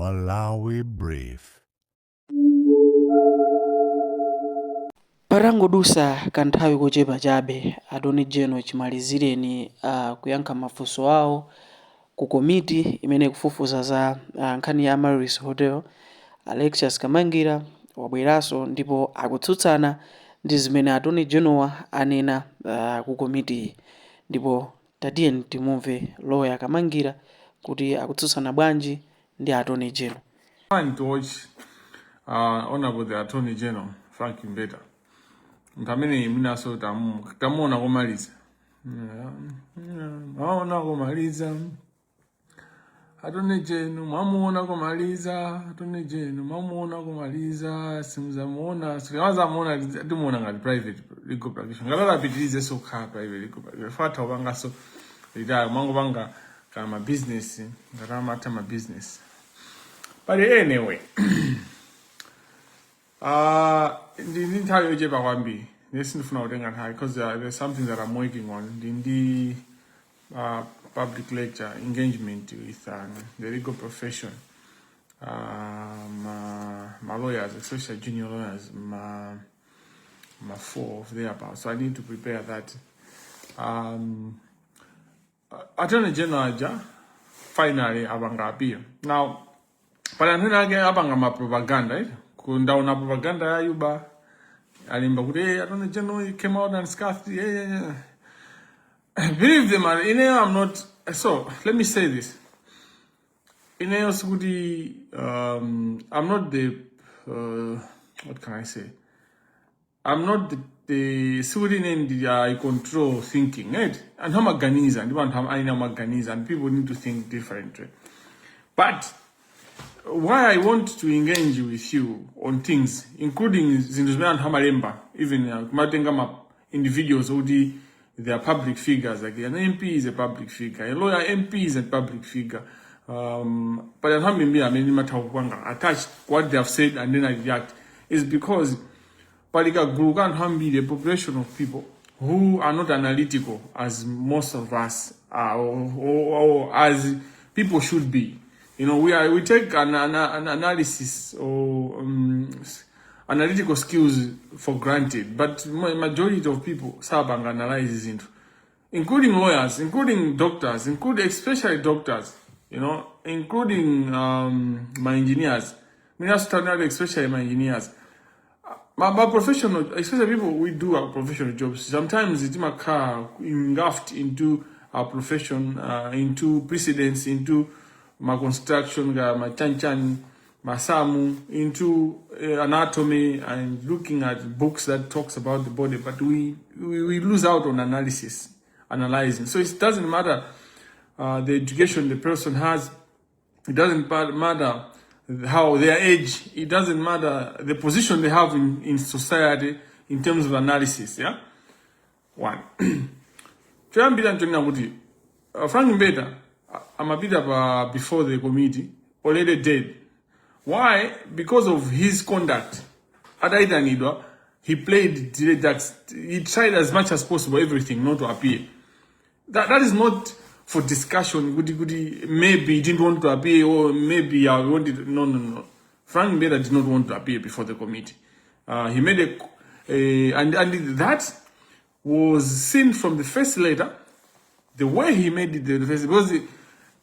Malawi Brief. Patangodusa kanthawi kochepa chabe attorney general chimalizireni kuyankha mafunso awo ku komiti imene ikufufuza za nkhani ya Maris Hotel. Alexius Kamangira wabweranso ndipo akutsutsana ndi zimene attorney general anena ku komiti, ndipo tatiyeni timumve lawyer Kamangira kuti akutsutsana bwanji ndi attorney general. Trying to watch Honorable the Attorney General Frank Mbeta. Nkamene minaso tamuona kumaliza. Maona kumaliza. Attorney General mamuona kumaliza. Attorney General mamuona kumaliza. Simuzamuona, simuona timuona ngati private legal practitioner. Ngalala pitirize sokha private legal practitioner. Fata obanga so retire mango banga kama business, ngarama tama business. But anyway, the entire job kwambi. Listen for now, because there's something that I'm working on. In the public lecture engagement with the legal profession, my lawyers, especially junior lawyers, my 4 of thereabouts. So I need to prepare that. Attorney General finally abanga appear now. Palanthena ake apanga ma propaganda, right? Kundaona propaganda ya yuba alimba kuti Attorney General came out and scoffed. Yeah. Believe them, I'm not. So let me say this. I'm not the what can I say? I'm not the student in the control thinking, right? And I'm organizer, and people need to think differently. But why I want to engage with you on things, including Zinduzme and Hamalemba, even Kumatenga individuals who they are public figures, like an MP is a public figure, a lawyer MP is a public figure. But I mean, attached what they have said and then I react is because Palika Gurugan Hambi, the population of people who are not analytical as most of us are, or as people should be. You know, we take an analysis or analytical skills for granted, but majority of people sabang analyzes into, including lawyers, including doctors, especially doctors, you know, including my engineers. Especially my engineers. My professional, especially people we do our professional jobs. Sometimes it's my car engulfed into our profession, into precedence, into my construction, my chanchan, my samu, into anatomy and looking at books that talks about the body, but we lose out on analyzing. So it doesn't matter the education the person has, it doesn't matter how their age, it doesn't matter the position they have in society in terms of analysis, yeah? One. Frank Mbeta, I'm a bit before the committee, already dead. Why? Because of his conduct. He played that, he tried as much as possible everything not to appear. That is not for discussion. Maybe he didn't want to appear, or maybe I wanted. No. Frank Mbeta did not want to appear before the committee. He made and that was seen from the first letter. The way he made it, because the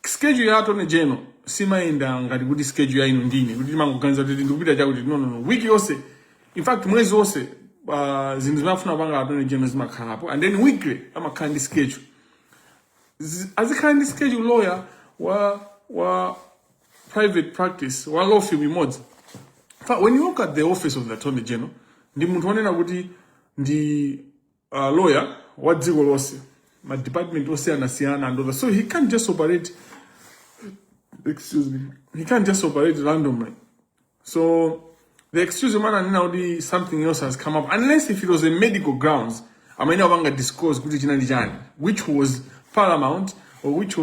schedule ya Attorney General simaenda ngati kuti schedule ya ino ndine kuti mangoganiza kuti ndikupita chakuti no wiki yose, in fact mwezi wose zinthu zimafuna panga Attorney General zimakhalapo, and then weekly amakhala ndi schedule. Azikhala ndi schedule lawyer wa private practice wa law firm imodzi. When you look at the office of the Attorney General, ndi munthu onena kuti ndi lawyer wa dziko lonse, my department was and other. So he can't just operate, he can't just operate randomly. So the excuse man now something else has come up, unless if it was a medical grounds, I may no longer discuss which was paramount, or which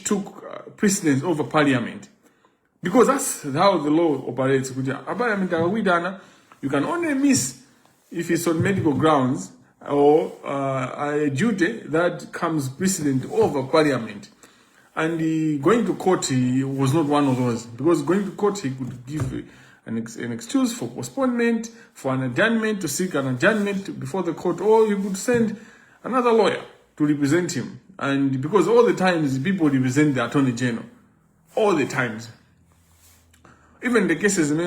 took precedence over parliament. Because that's how the law operates. You can only miss if it's on medical grounds, or a duty that comes precedent over parliament. And going to court, he was not one of those. Because going to court, he could give an excuse for postponement, for an adjournment, to seek an adjournment before the court, or he could send another lawyer to represent him. And because all the times people represent the Attorney General, all the times. Even the cases, the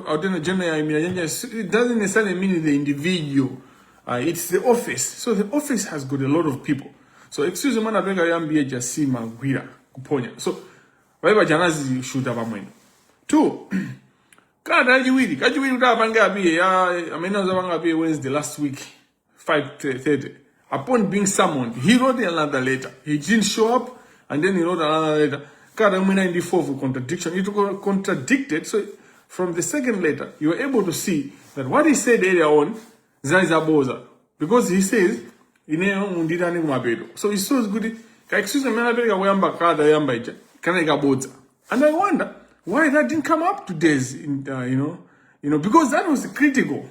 Attorney General, it doesn't necessarily mean the individual. It's the office. So the office has got a lot of people. So excuse me, man, yambi just Kamangira kuponya. So whatever janazi shoot up amwene. 2. Kajiwiri utapanga abiye ya amena zabanga abiye Wednesday last week 5:30. Upon being summoned, he wrote another letter. He didn't show up, and then he wrote another letter. Kada 94 for contradiction. It contradicted. So from the second letter, you were able to see that what he said earlier on, Zaizaboza, because he says, so it's so good. Excuse me, and I wonder why that didn't come up today. Because that was critical.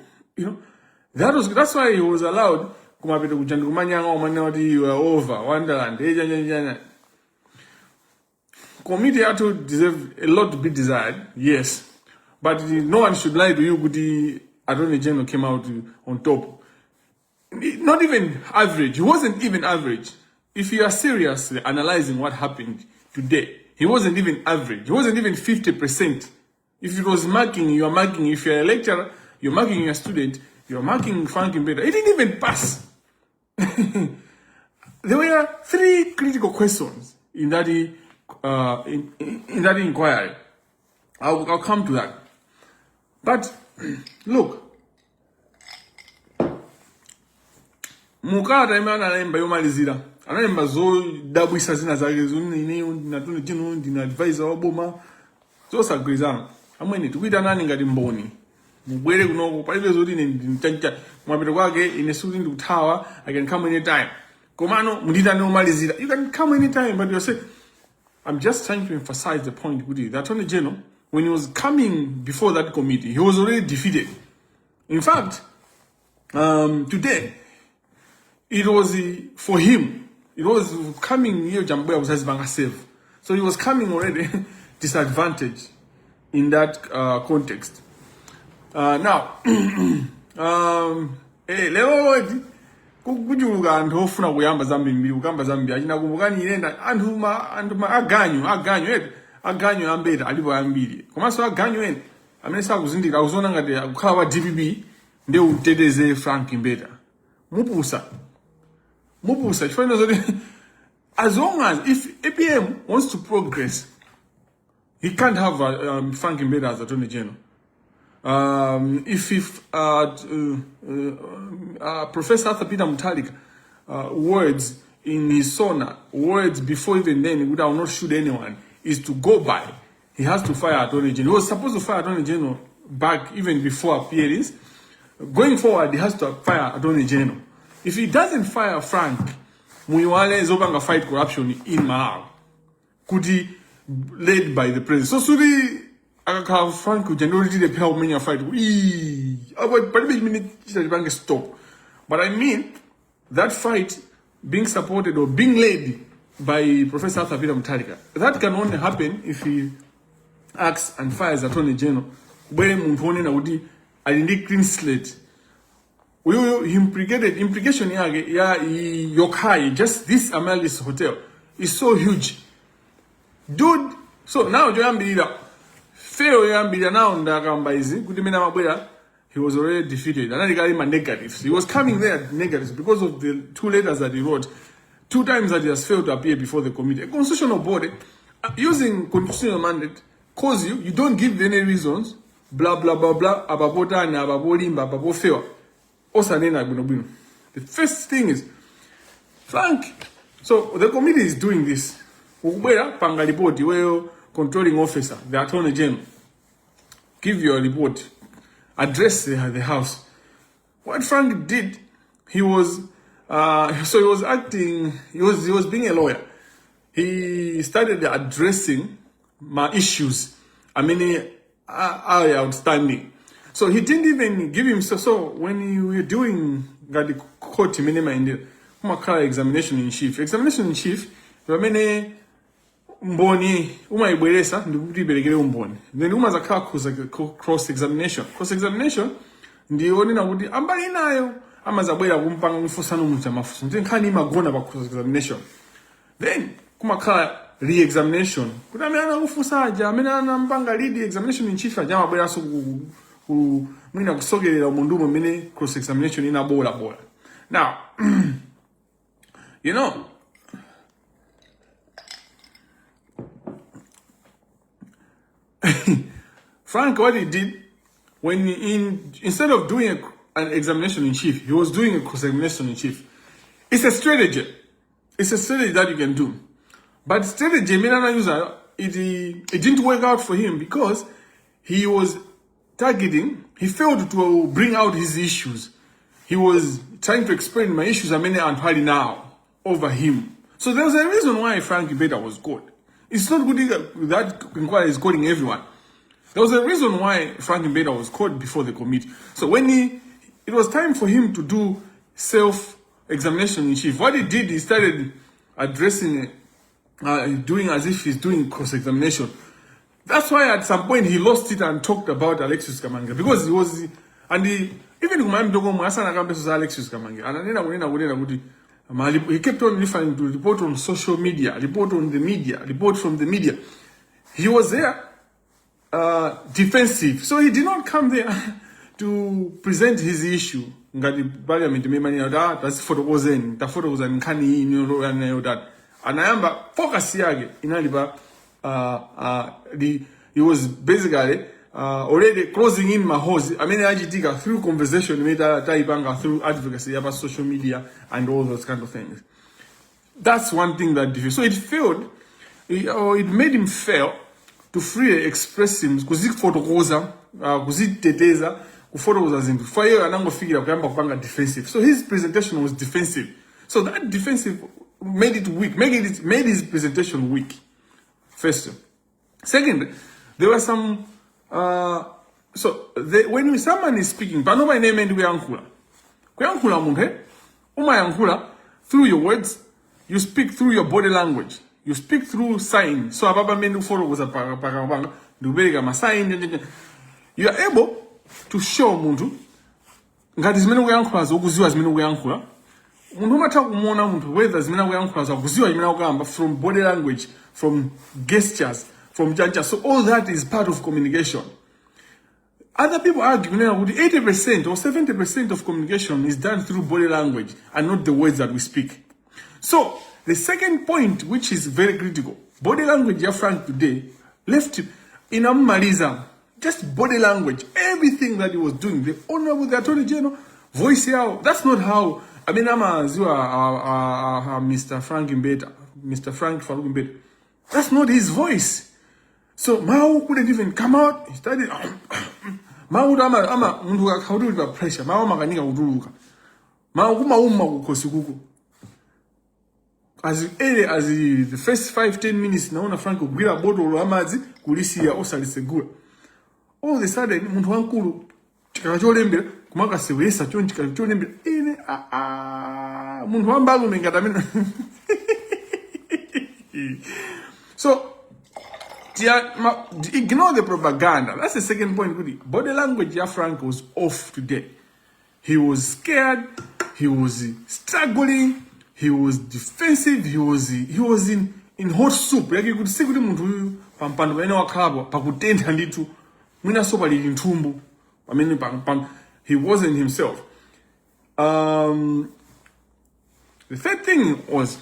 That's why he was allowed. You were over Wonderland. Committee had to deserve a lot to be desired, yes, but no one should lie to you. The Attorney General came out on top. Not even average. He wasn't even average. If you are seriously analyzing what happened today, he wasn't even average. He wasn't even 50%. If it was marking, you are marking. If you're a lecturer, you're marking your student, you're marking Franklin better. It didn't even pass. There were 3 critical questions in that in that inquiry. I'll come to that. But look, Mukata imana anaimba yomalizira. Anaimba zo dabwisa zina zake zunini natuni jinu ndina advisor waboma. Zo sagrizana. Amweni tukwita nani ngati mboni. Mubwere kunoko palibe zoti ndinchanja mwapita kwake ine suti ndikuthawa. I can come anytime. Komano mudita nomalizira. You can come anytime, but you're saying, I'm just trying to emphasize the point. The Attorney General, when he was coming before that committee, he was already defeated. In fact, today, it was for him. It was coming here. Jambo was safe, so he was coming already disadvantaged in that context. Now, kujuluka anthu ofuna kuyamba zambi mbiri kukamba zambi achina kumbukani ilenda anthu aganyu ambeta alipo ambiri komanso aganyu ene amene sakuzindika akuzona ngati akukhala wa DPP ndi uteteze Frank Mbeta mupusa chifukwa zoti as long as if APM wants to progress, he can't have Frank Mbeta as Attorney General. If Professor Arthur Peter Mutharika words in his sona, words before even then, he would have not shoot anyone, is to go by, he has to fire Attorney General. He was supposed to fire Attorney General back even before appearance. Going forward, he has to fire Attorney General. If he doesn't fire Frank, Muiwale Zobanga fight corruption in Mahal. Could he led by the president? So Suri Frank generally the help me fight. But stop. But I mean that fight being supported or being led by Professor Arthur Peter Mutharika. That can only happen if he acts and fires Attorney General. Where Muntone na udi alindi clean slate. Implication ya yokai, just this Amelis hotel is so huge. Dude, so now Joyambida fail Yambida now Ndakambaizi, Kudimina Mabwera, he was already defeated. And then he got him a negatives. He was coming there negatives because of the 2 letters that he wrote. 2 times that he has failed to appear before the committee. A constitutional body using constitutional mandate cause you don't give any reasons, blah blah blah blah, ababota and ababolimba, ababofewa. The first thing is Frank. So the committee is doing this. Where panga report, where controlling officer, the Attorney General, give your report, address the House. What Frank did, he was acting. He was being a lawyer. He started addressing my issues. I mean, are outstanding. So he didn't even give himself. So when you were doing the court minima in the examination in chief, there were many mboni umayibweresa ndikuti iberekere umboni, then umazakhala cross examination. Cross examination ndionena kuti ambali nayo amazabwera kumpanga kufusana umucha mafuso ndi nkhani imagona pa cross examination, then kumakhala re-examination kuti amene anakufusa aja amene anampanga lead examination in chief aja amabweranso mwina kusokerera umundumo mmene cross examination inabola. Now you know, Frank, what he did when instead of doing an examination in chief, he was doing a cross examination in chief. It's a strategy. It's a strategy that you can do. But strategy, it didn't work out for him because he was targeting, he failed to bring out his issues. He was trying to explain my issues and now over him. So there was a reason why Frank Mbeda was caught. It's not good that inquiry is calling everyone. There was a reason why Frank Mbeda was caught before the committee. So when it was time for him to do self-examination in chief, what he did, he started addressing doing as if he's doing cross-examination. That's why at some point he lost it and talked about Alexis Kamangira, because he was, and even Alexis Kamangira, he kept on referring to report on social media, report on the media, report from the media. He was there defensive, so he did not come there to present his issue. Parliament that's photo was in the photo was in Kani that anayamba focus yake inaliba he was basically already closing in mahozi. I mean, ajitika through conversation, through advocacy about social media and all those kind of things. That's one thing that diffused. So it failed, it made him fail to freely express him. Kuziteteza, kufotokoza zintu. Fayo anango figure kuyamba kupanga defensive. So his presentation was defensive. So that defensive made it weak, made his presentation weak. First. Second, there were some when someone is speaking, but no my name and Walankhula. Walankhula munhe, umayankhula through your words, you speak through your body language, you speak through sign. So ababa menu follow was a parabanga, dubega ma sign. You are able to show muntu ngati zimene Walankhula zokuziwa zimene Walankhula. Munhu matha kumona muntu whether zimene Walankhula zokuziwa zimene akamba from body language, from gestures, from judges. So all that is part of communication. Other people argue that 80% or 70% of communication is done through body language and not the words that we speak. So the second point, which is very critical, body language, Frank today left in Amaliza, just body language, everything that he was doing, the Honorable the Attorney General, voice out. That's not how. I mean, Mr. Frank Mbeda, Mr. Frank Faruk Mbeda. That's not his voice. So Mao couldn't even come out. He started. Mao how do you pressure? Mao maganinga uduluka. Mao kuma kukosikuku. As early as the first 5-10 minutes, naona Frank kugira bottle amazi kulisi ya osalisegura. All of a sudden, muntu wankulu chikacholembera kumaka sewesa chon chikacholembera ine muntu wambalu mengatamina. So ignore the propaganda. That's the second point. Body language, Frank was off today. He was scared. He was struggling. He was defensive. He was in hot soup. Like you could see muntu pampando wena wakabo pakutenda nditu mwina soba lili ntumbu. I mean he wasn't himself. The third thing was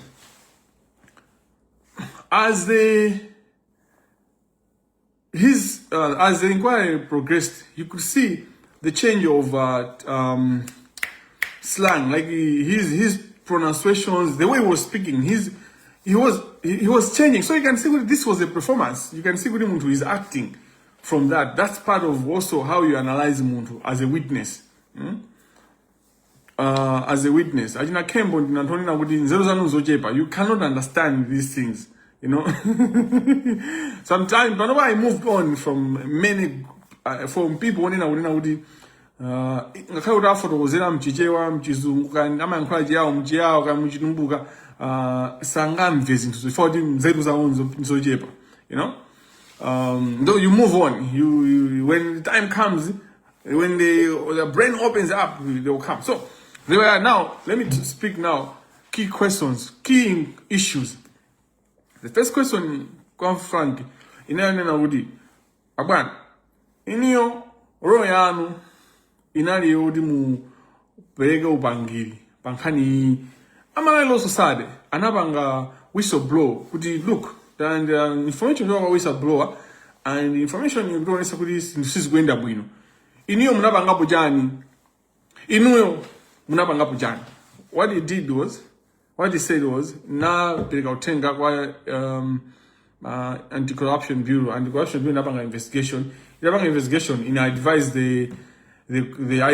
as the inquiry progressed, you could see the change of slang, like his pronunciations, the way he was speaking, he was changing. So you can see this was a performance. You can see what Muntu is acting from that. That's part of also how you analyze Muntu as a witness. As a witness, you cannot understand these things. You know, sometimes, whenever I moved on from many, from people, ngakhale kuti afotokozera mchichewa mchizungu kani amayankhula chiyawo mchiyawo kani muchitumbuka sangamve zinthu zifuna kuti nzeru zawo nzochepa, you know. Though you move on, you when the time comes, when the brain opens up, they will come. So there are now, let me speak now, key questions, key issues. The first question, Frank, inanena udi, abana, iniyo roho yanu inali udi mu pereka upangiri, pankani amalalo society, anabanga whistleblower, kuti look, and information about whistleblower, and information you don't necessarily is going to bwino. Iniyo munabanga pujani, inuyo munabanga pujani. What he said was, na pereka utenga kwa anti-corruption bureau, anti-corruption bureau nabanga investigation, and I advised I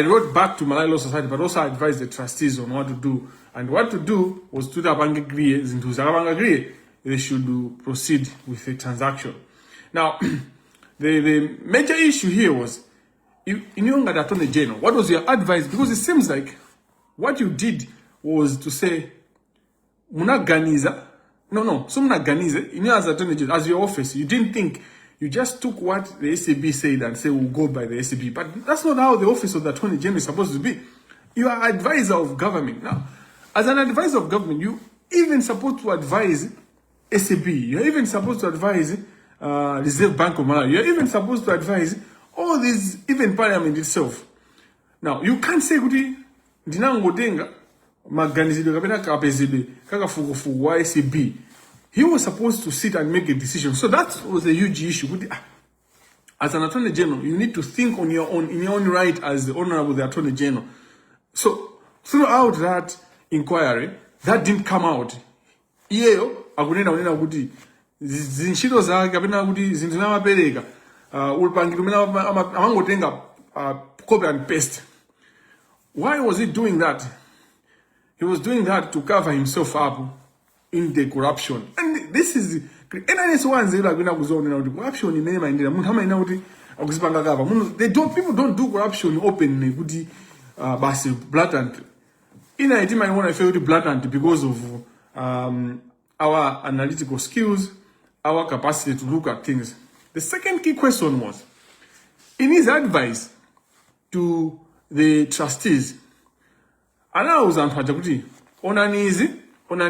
wrote back to Malawi Law Society, but also I advised the trustees on what to do. And what to do was to agree, they should proceed with the transaction. Now, the major issue here was, in your Attorney General, what was your advice? Because it seems like what you did was to say, Munaganiza, in your Attorney General, as your office, you didn't think, you just took what the SAB said and said, we'll go by the SAB. But that's not how the office of the Attorney General is supposed to be. You are advisor of government. Now, as an advisor of government, you even supposed to advise SAB. You're even supposed to advise Reserve Bank of Malawi. You're even supposed to advise all these, even Parliament itself. Now, you can't say, Dinangodenga, Maganizido, Kabena Kapezide, Kakafugu, SAB. He was supposed to sit and make a decision. So that was a huge issue. As an Attorney General, you need to think on your own, in your own right as the Honorable the Attorney General. So throughout that inquiry, that didn't come out. Iyo akunena unena kuti zinshito zake kapena kuti zinthu namapereka ulipangira umene amangotenga copy and paste. Why was he doing that? He was doing that to cover himself up in the corruption. And this is corruption in people don't do corruption openly, blatant. In a team I want to feel blatant because of our analytical skills, our capacity to look at things. The second key question was, in his advice to the trustees, allows Antajabuti, onanizi. Ndio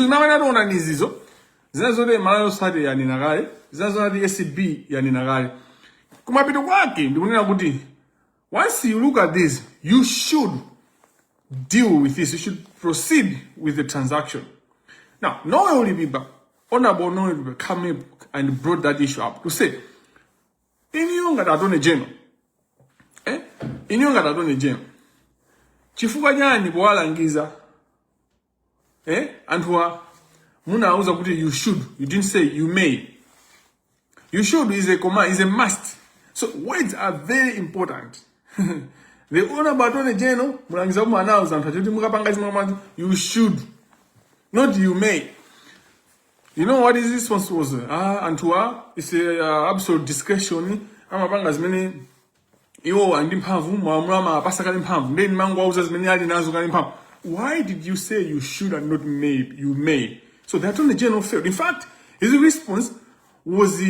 naona onanizi zo. Zinazode Malawi Society ya ninagale, zinazode SCB ya ninagale. Kumapito kwake ndio nina kuti, once you look at this, you should deal with this. You should proceed with the transaction. Now, no Oliviba, Honorable Noel came up and brought that issue up to say, in Yonga Attorney General, in Yonga Attorney General, Chifuga nyani Walankhula, and who Muna uza kuti you should, you didn't say you may. You should is a command, is a must. So words are very important. The Honorable Attorney General, you should, not you may. You know what his response was? Antua, it's a absolute discretion. I'm as many. Why did you say you should and not may? You may. So the Attorney General failed. In fact, his response was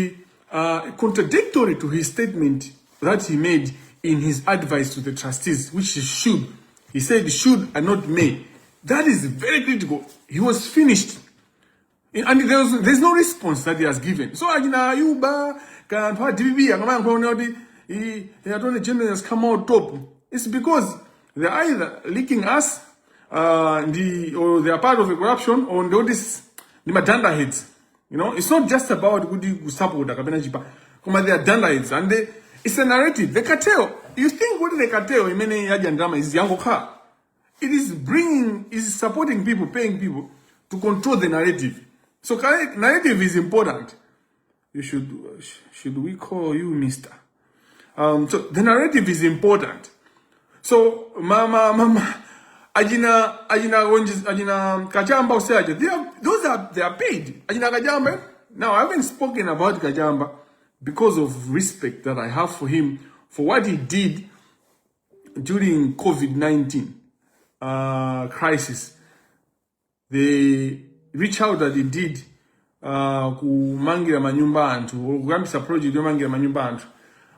contradictory to his statement that he made in his advice to the trustees, which is should. He said should and not may. That is very critical. He was finished. And there's no response that he has given. So, the Attorney General has come out top. It's because they're either leaking us, or they are part of a corruption, or the madanda heads. You know, it's not just about good support, they are danda heads. And it's a narrative. The cartel, you think what the cartel in many drama is Yangoka. It is supporting people, paying people to control the narrative. So narrative is important. Should we call you Mr.? So the narrative is important. So Ajina Kajamba said they are paid. Ajina Kajamba. Now I haven't spoken about Kajamba because of respect that I have for him for what he did during COVID-19 crisis. The reach out that he did kumangira manyumba anthu, kuyambisa project yomangira manyumba anthu.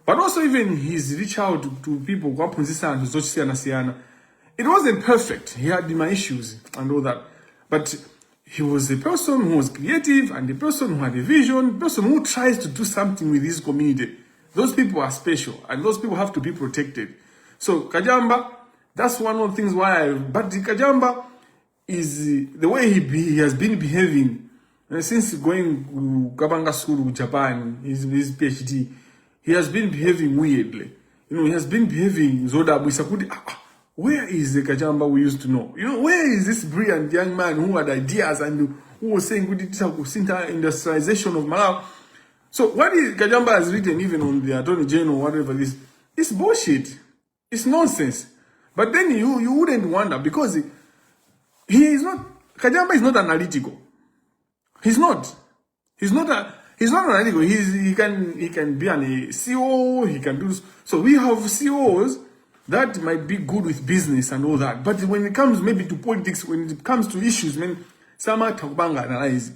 But also even his reach out to people kuwaphunzitsa anthu zosiyana-siyana. It wasn't perfect. He had my issues and all that. But he was a person who was creative and a person who had a vision, a person who tries to do something with his community. Those people are special and those people have to be protected. So Kajamba, that's one of the things but Kajamba is the way he has been behaving since going to Kabanga school in Japan, his PhD, he has been behaving weirdly. He has been behaving Zoda Bisakudi. Where is the Kajamba we used to know? Where is this brilliant young man who had ideas and who was saying good industrialization of Malawi? So what Kajamba has written even on the Attorney General or whatever this, it's bullshit. It's nonsense. But then you wouldn't wonder because Kajamba is not analytical. He's not analytical. He can be a CEO, he can do so. We have CEOs that might be good with business and all that. But when it comes maybe to politics, when it comes to issues, Sama Takbanga analyze.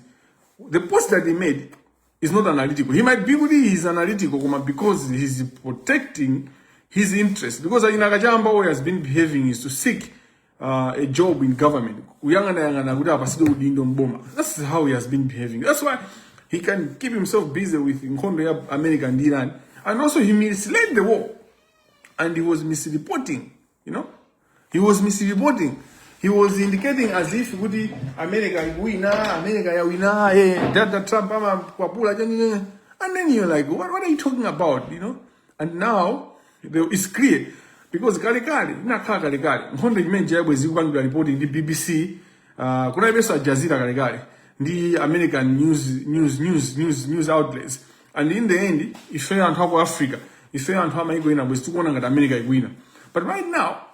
The post that he made is not analytical. He might be really he's analytical because he's protecting his interests. Because in Kajamba way has been behaving is to seek a job in government. That's how he has been behaving. That's why he can keep himself busy with America and Iran. And also he misled the war. And he was misreporting, He was misreporting. He was indicating as if America winner, Trump, and then you're like, what are you talking about, And now it's clear because reporting the BBC, the American news outlets, and in the end, it fell on top of Africa. If you want to America, but right now,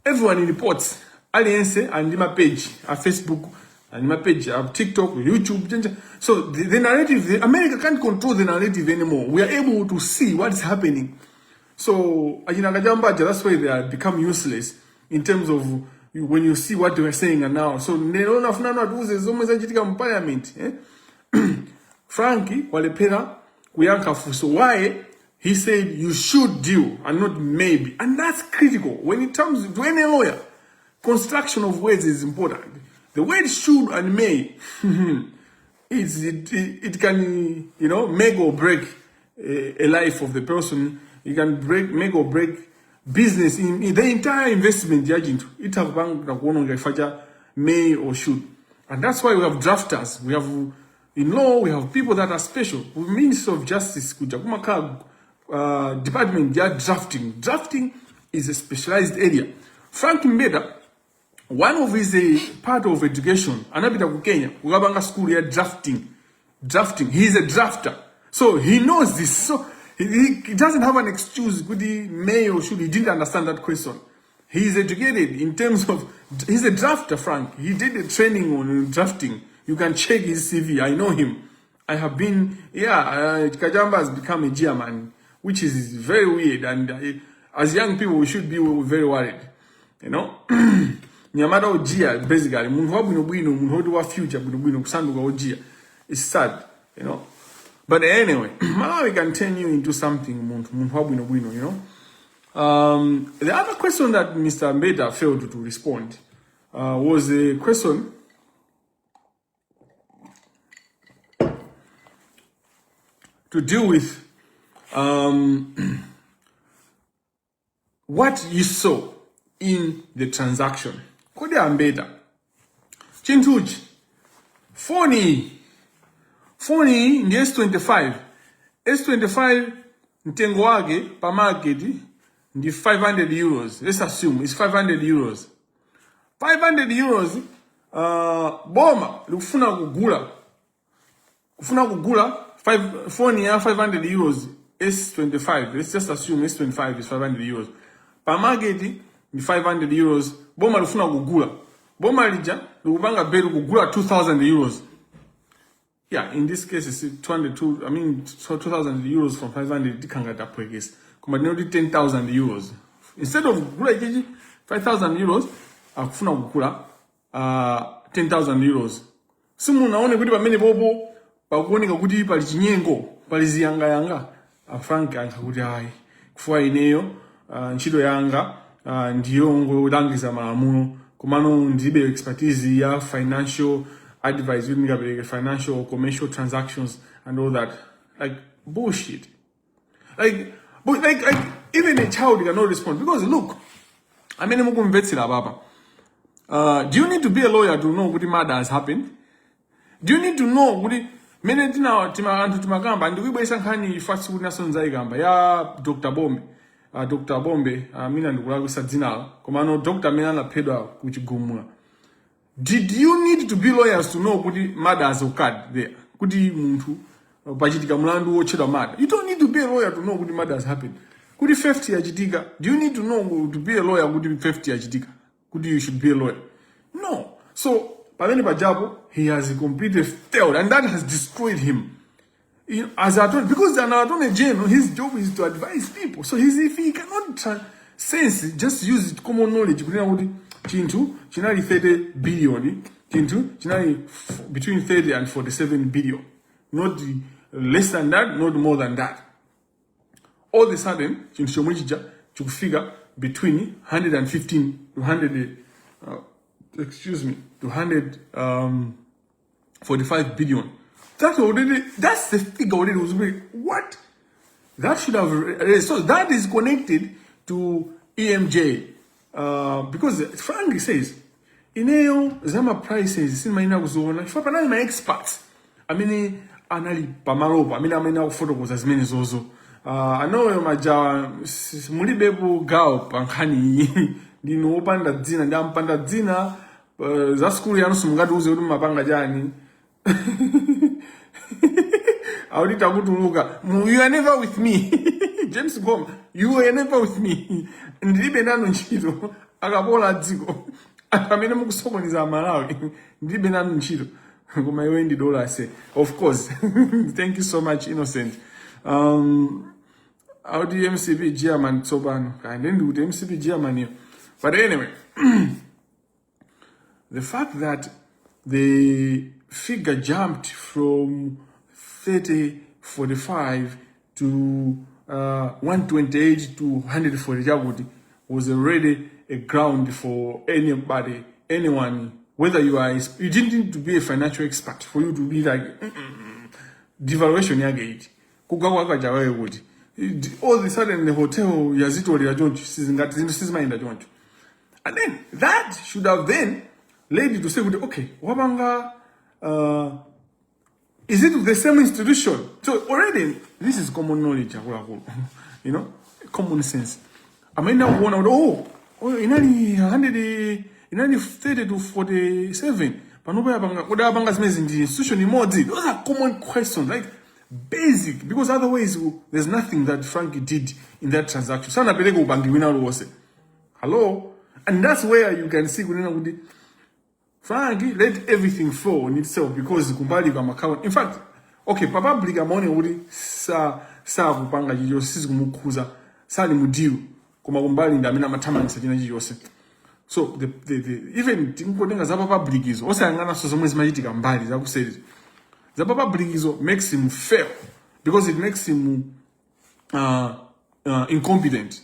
everyone reports Alliance and my page, Facebook, and my page, TikTok, YouTube. So the narrative, America can't control the narrative anymore. We are able to see what is happening. So that's why they have become useless in terms of when you see what they were saying and now. So they don't have none of those Zomwe parliament. Frankie, Walepera, Kuyankafu. So why? He said you should do and not maybe. And that's critical. When it comes to any lawyer, construction of words is important. The word should and may, it can, make or break a life of the person. It can make or break business in the entire investment. It have may or should. And that's why we have drafters. We have, in law, we have people that are special. Minister of Justice, department, they are drafting. Drafting is a specialized area. Frank Mbeda, one of his part of education, anabita Kenya, Ugabanga school here drafting. He's a drafter. So he knows this. So he doesn't have an excuse, could he may or should he didn't understand that question. He's educated in terms of, he's a drafter, Frank. He did a training on drafting. You can check his CV. I know him. I have been, Kajamba has become a German, which is very weird. And as young people, we should be very worried. Nyamada ojia, basically. Munhu future, ojia. It's sad, But anyway, Malawi can turn you into something, The other question that Mr. Mbeda failed to respond was a question to deal with what you saw in the transaction. Kodi Mbeda. Chintuchi. Phony ndi S25. S25 mtengo wake pa market ndi 500 euros. Let's assume it's 500 euros. 500 euros boma likufuna kugula phone ya 500 euros S25. Let's just assume S25 is 500 euros. Pa market ni 500 euros. Boma likufuna kugula. Boma lija likupanga belu kugula 2000 euros. yeah, in this case, it's 202, I mean, so 2,000 euros from 500, tikangata per case. Kuma dinoti 10,000 euros. Instead of kukula 5,000 euros, akufuna kukula 10,000 euros. Simu naone kuti pamene popo, pakuoneka kuti pali chinyengo, pali ziyanga. Frank ankakuti hayi. Kufuwa ineyo, ntchito yanga, ndiyo ngolangiza malamulo. Kumano ndibe expertise ya financial advice, financial or commercial transactions and all that. Like bullshit. Like even a child cannot respond because look, I mean, do you need to be a lawyer to know what murder has happened? Do you need to know what many timagamba and we basically first gamba ya Dr. Bombe. Dr. Bombe, mina ndikulakwisa dzina komano Dr. Milana pedwa kuchigumwa. Did you need to be lawyers to know kuti murder has occurred there? Kuti muntu pachitika mlandu wochedwa murder. You don't need to be a lawyer to know kuti murder has happened. Kuti 50 yachitika. Do you need to know to be a lawyer kuti 50 yachitika? Kuti you should be a lawyer? No. So, pamene pajapo, he has completely failed and that has destroyed him. As I told, because an attorney general, his job is to advise people. So if he cannot sense, just use common knowledge. Chintu, chinali 30 billion. Chintu, chinali between 30 and 47 billion. Not less than that, not more than that. All of a sudden, chintu chomujija, to figure between 115 to 100, to 145 billion. That's the figure already was very, what? That should have, so that is connected to EMJ. Because Frank says, Ineo Zama prices, in my zone, if I my experts, I mean, anali pamaropa, I mean, photo was as many as also. I know my jaw, Mulibebu Gao, Pankani, Dino Panda Zina, Dam Panda Zina, Zaskurian Sumgadu Mapanga Jani. You are never with me. James Gom, you are never with me. Ndibe nanu nchito. Agabola dziko. Akamene mukusokoniza Malawi. Ndibe nanu nchito. Kuma yendi dollar say. Of course. Thank you so much, Innocent. How do MCP German Sobano? And then do the MCP German here. But anyway, the fact that the figure jumped from 45 to 128 to 140 was already a ground for anybody, anyone, whether you didn't need to be a financial expert for you to be like, devaluation yagate. All of a sudden, the hotel yazito ya jonchu, sizmainda jonchu. And then that should have then led you to say, okay, wabanga, is it the same institution? So already, this is common knowledge, you know, common sense. I mean, now one out, in any 30 to 47, but nobody in the institution, those are common questions, like basic, because otherwise, there's nothing that Frankie did in that transaction. Sana pelego bangi winner was hello, and that's where you can see Frankie let everything flow on itself because kumbali kwa account. In fact, okay, papa bliga money uri sa kupanga jiyo sisi kumukuza sa ni mudiu kuma kumbali ndamina matamani sajina jiyose. So the even tinkodenga za papa bligizo osa yangana so zomwe zimachitika mbali za kuseli. The papa bligizo makes him fail because it makes him incompetent.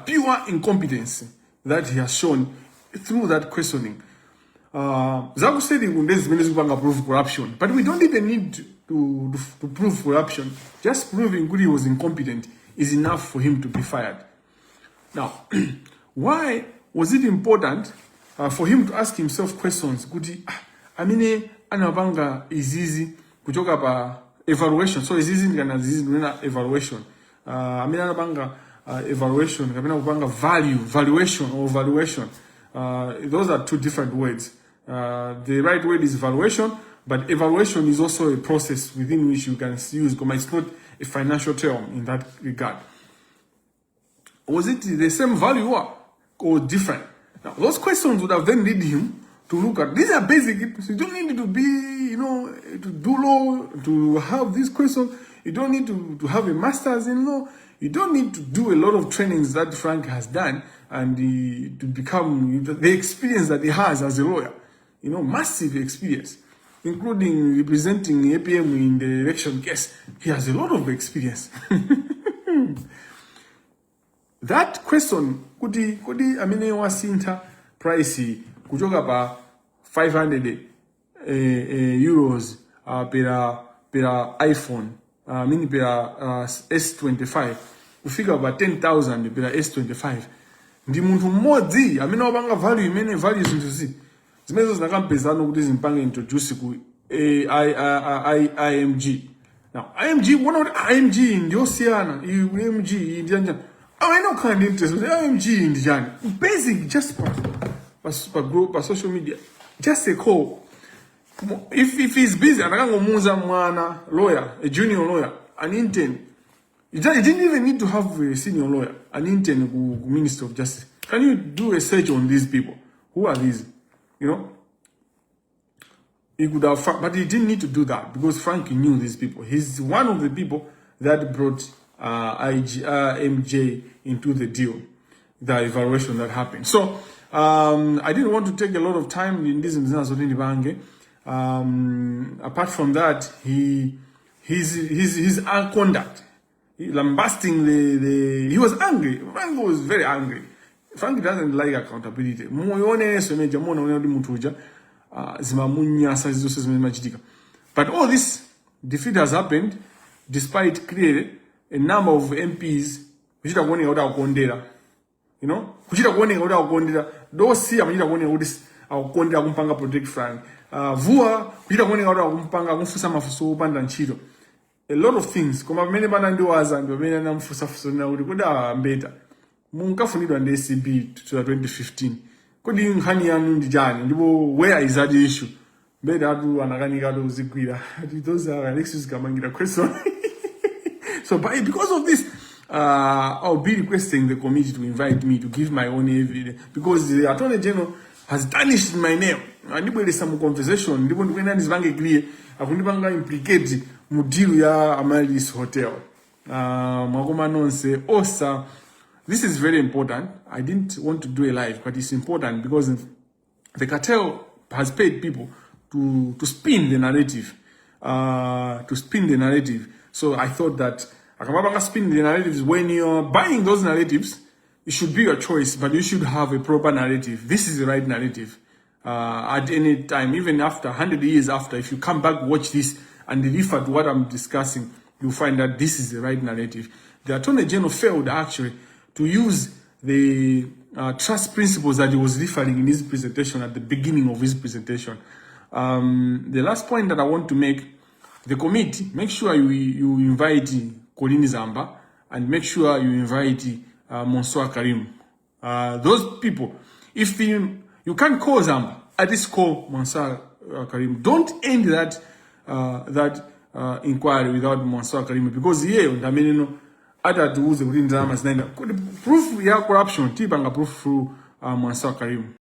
Pure incompetence that he has shown through that questioning. Zaku said prove corruption, but we don't even need to prove corruption. Just proving Gudi was incompetent is enough for him to be fired. Now, why was it important for him to ask himself questions? Gudi, anabanga is easy kutoka pa evaluation. So is easy evaluation. Anabanga evaluation. Valuation or valuation. Those are two different words. The right word is valuation, but evaluation is also a process within which you can use, but it's not a financial term in that regard. Was it the same value or different? Now, those questions would have then led him to look at, these are basic, you don't need to be to do law, to have this question. You don't need to have a master's in law. You don't need to do a lot of trainings that Frank has done and to become the experience that he has as a lawyer. Massive experience, including representing APM in the election case. He has a lot of experience. That question, kudi amene wasinta price kuchoka pa 500 euros per iPhone, per S25 kufika pa 10,000 per S25. Ndi munthu mmodzi amene wapanga value imene value zinthu zimenezo zinakampezano kuti zimpange introduce ku IMG. Now IMG, one of the IMG ndiyosiyana, IMG ndiyanja. I know kind of interest with IMG ndiyani. Basic just per social media. Just a call. If he's busy, anakangomuza mwana lawyer, a junior lawyer, an intern. You didn't even need to have a senior lawyer, an intern who Minister of Justice. Can you do a search on these people? Who are these? He could have, but he didn't need to do that because Frank knew these people. He's one of the people that brought MJ into the deal, the evaluation that happened. So I didn't want to take a lot of time in this apart from that, his conduct, lambasting he was angry. Frank was very angry. Frank doesn't like accountability. But all this defeat has happened despite clearly a number of MPs kuchita kuoneka kuti akukondera. Kuchita kuoneka kuti akukondera. Dosi amachita kuoneka kuti akukondera kumpanga protect Frank. Vua kuchita kuoneka kuti akumpanga kumfusa mafuso opanda ntchito. A lot of things. Koma pamene pana ndiwaza ndi pamene anamfusa na kuti kodi ambeta. Munkafunidwa ndi SCB to 2015. Kodi nkhani yanu ndi jani? Ndipo where is that issue? Mbeta atu anakanika to uzigwira. Those are Alexis Kamangira question. So, but because of this, I'll be requesting the committee to invite me to give my own evidence because the Attorney General has tarnished my name. And there is some conversation. Ndipo ndikuenda nizvange clear. Akundipanga implicate mudiru ya Amaris Hotel. Mwakoma nonse. Osa. This is very important. I didn't want to do a live, but it's important because the cartel has paid people to spin the narrative. So I thought that spin the narratives. When you're buying those narratives, it should be your choice, but you should have a proper narrative. This is the right narrative. At any time, even after 100 years after, if you come back, watch this and refer to what I'm discussing, you'll find that this is the right narrative. The Attorney General failed actually to use the trust principles that he was referring in his presentation at the beginning of his presentation. The last point that I want to make, the committee, make sure you invite Colin Zamba and make sure you invite Monsieur Karim. Those people, if you can't call Zamba, at least call Monsieur Karim. Don't end that inquiry without Monsieur Karim because other tools within drama proof ya corruption tipanga proof through Monsieur Karim.